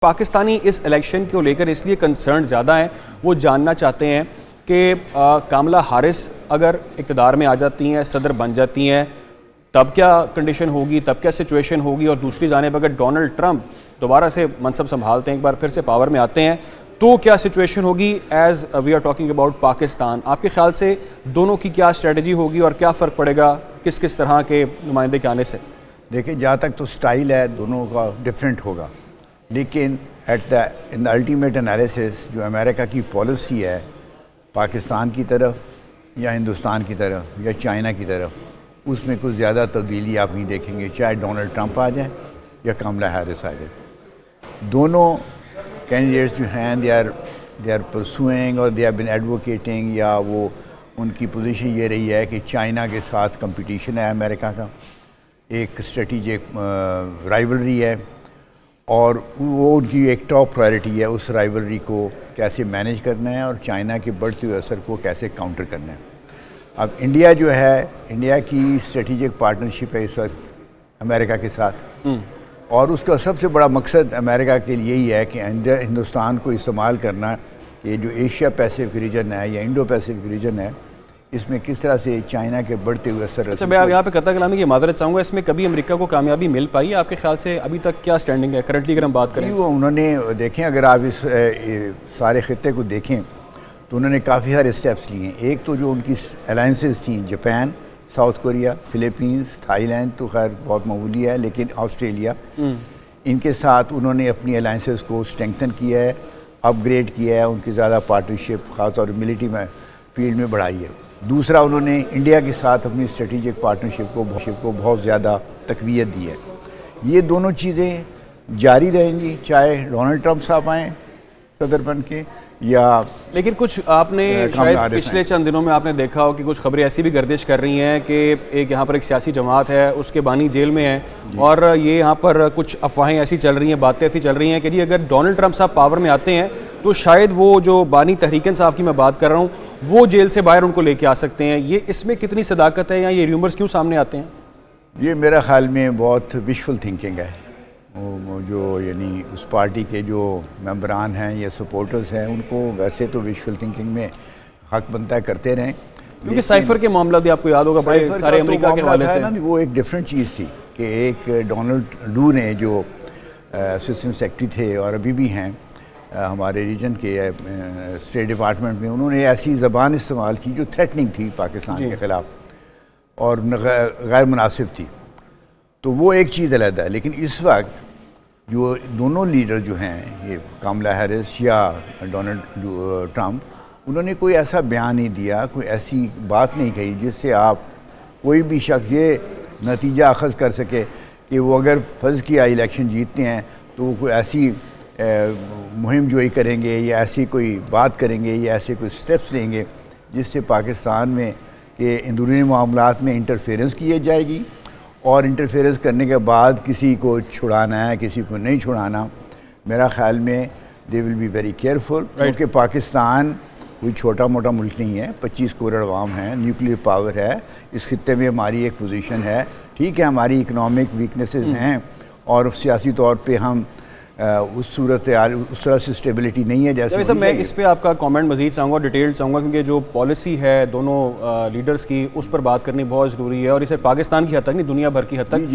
पाकिस्तानी इस इलेक्शन को लेकर इसलिए कंसर्न ज़्यादा हैं, वो जानना चाहते हैं कि कामला हारिस अगर इक़्तिदार में आ जाती हैं, सदर बन जाती हैं, तब क्या कंडीशन होगी, तब क्या सिचुएशन होगी। और दूसरी जानिब अगर डोनाल्ड ट्रंप दोबारा से मनसब संभालते हैं, एक बार फिर से पावर में आते हैं, तो क्या सिचुएशन होगी। As we are talking about Pakistan, आपके ख्याल से दोनों की क्या स्ट्रेटजी होगी और क्या फ़र्क पड़ेगा किस किस तरह के नुमाइंदे के आने से। देखिए, जहाँ तक तो स्टाइल है दोनों का डिफरेंट होगा, लेकिन इन द अल्टीमेट एनालिसिस जो अमेरिका की पॉलिसी है पाकिस्तान की तरफ या हिंदुस्तान की तरफ या चाइना की तरफ, उसमें कुछ ज़्यादा तब्दीली आप नहीं देखेंगे, चाहे डोनाल्ड ट्रंप आ जाए या कमला हैरिस आ जाए। दोनों कैंडिडेट्स जो हैं दे आर परसुइंग और दे हैव बीन एडवोकेटिंग, या वो उनकी पोजीशन ये रही है कि चाइना के साथ कंपटीशन है अमेरिका का, एक स्ट्रेटिजिक राइवलरी है और वो उनकी एक टॉप प्रायोरिटी है उस राइवलरी को कैसे मैनेज करना है और चाइना के बढ़ते हुए असर को कैसे काउंटर करना है। अब इंडिया जो है, इंडिया की स्ट्रेटिजिक पार्टनरशिप है इस वक्त अमेरिका के साथ, और उसका सबसे बड़ा मकसद अमेरिका के लिए यही है कि हिंदुस्तान को इस्तेमाल करना, ये जो एशिया पैसिफिक रीजन है या इंडो पैसिफिक रीजन है, इसमें किस तरह से चाइना के बढ़ते हुए असर। अच्छा, मैं यहाँ पे कतई कलामी की माजरत चाहूँगा, इसमें कभी अमेरिका को कामयाबी मिल पाई आपके ख्याल से? अभी तक क्या स्टैंडिंग है करंटली अगर हम बात करें? वो उन्होंने देखें, अगर आप इस सारे खत्ते को देखें तो उन्होंने काफ़ी सारे स्टेप्स लिए हैं। एक तो जो उनकी अलाइंसेस थी, Japan, south Korea, Philippines, Thailand तो खैर बहुत मामूली है, लेकिन ऑस्ट्रेलिया, इनके साथ उन्होंने अपनी अलाइंसेस को स्ट्रेंथन किया है, अपग्रेड किया है, उनकी ज़्यादा पार्टनरशिप ख़ास और मिलिट्री में फील्ड में बढ़ाई है। दूसरा, उन्होंने इंडिया के साथ अपनी स्ट्रेटिजिक पार्टनरशिप को बहुत ज़्यादा तकवीत दी है। ये दोनों चीज़ें जारी रहेंगी चाहे डोनाल्ड ट्रंप साहब आएँ सदर बन के या। लेकिन कुछ आपने शायद पिछले चंद दिनों में आपने देखा हो कि कुछ खबरें ऐसी भी गर्दिश कर रही हैं कि एक यहाँ पर एक सियासी जमात है, उसके बानी जेल में है, और ये यहाँ पर कुछ अफवाहें ऐसी चल रही हैं, बातें ऐसी चल रही हैं कि जी अगर डोनाल्ड ट्रंप साहब पावर में आते हैं तो शायद वो जो बानी तहरीक इंसाफ की मैं बात कर रहा हूँ, वो जेल से बाहर उनको लेके आ सकते हैं। ये इसमें कितनी सदाकत है या ये र्यूमर्स क्यों सामने आते हैं? ये मेरा ख्याल में बहुत विशफुल थिंकिंग है। वो जो यानी उस पार्टी के जो मेंबरान हैं या सपोर्टर्स हैं, उनको वैसे तो विशफुल थिंकिंग में हक बनता है करते रहें, क्योंकि साइफर के मामला भी आपको याद होगा बड़े सारे अमेरिका के हवाले से। वो एक डिफरेंट चीज़ थी कि एक डोनाल्ड लू ने जो असिस्टेंट सेक्रेटरी थे और अभी भी हैं हमारे रीजन के स्टेट डिपार्टमेंट में, उन्होंने ऐसी ज़बान इस्तेमाल की जो थ्रेटनिंग थी पाकिस्तान के ख़िलाफ़ और गैर मुनासिब थी। तो वो एक चीज़ अलग है। लेकिन इस वक्त जो दोनों लीडर जो हैं, ये कमला हैरिस या डोनाल्ड ट्रंप, उन्होंने कोई ऐसा बयान नहीं दिया, कोई ऐसी बात नहीं कही जिससे आप कोई भी शख्स ये नतीजा अखज़ कर सके कि वो अगर फ़र्ज़ किया इलेक्शन जीतते हैं तो वो कोई ऐसी मुहिम जोई करेंगे या ऐसी कोई बात करेंगे या ऐसे कोई स्टेप्स लेंगे जिससे पाकिस्तान में के अंदरूनी मामलात में इंटरफेरेंस की जाएगी, और इंटरफेरेंस करने के बाद किसी को छुड़ाना है, किसी को नहीं छुड़ाना। मेरा ख़्याल में they will be very careful, क्योंकि पाकिस्तान कोई छोटा मोटा मुल्क नहीं है, 25 करोड़ अवाम है, न्यूक्लियर पावर है, इस खित्ते में हमारी एक पोजीशन है। ठीक है, हमारी इकनॉमिक वीकनेसेस हैं और सियासी तौर पे हम उस सूरत उस तरह से स्टेबिलिटी नहीं है जैसे। सर, मैं इस पे आपका कमेंट मज़ीद चाहूँगा, डिटेल चाहूँगा, क्योंकि जो पॉलिसी है दोनों लीडर्स की, उस पर बात करनी बहुत ज़रूरी है, और इसे पाकिस्तान की हद तक नहीं, दुनिया भर की हद तक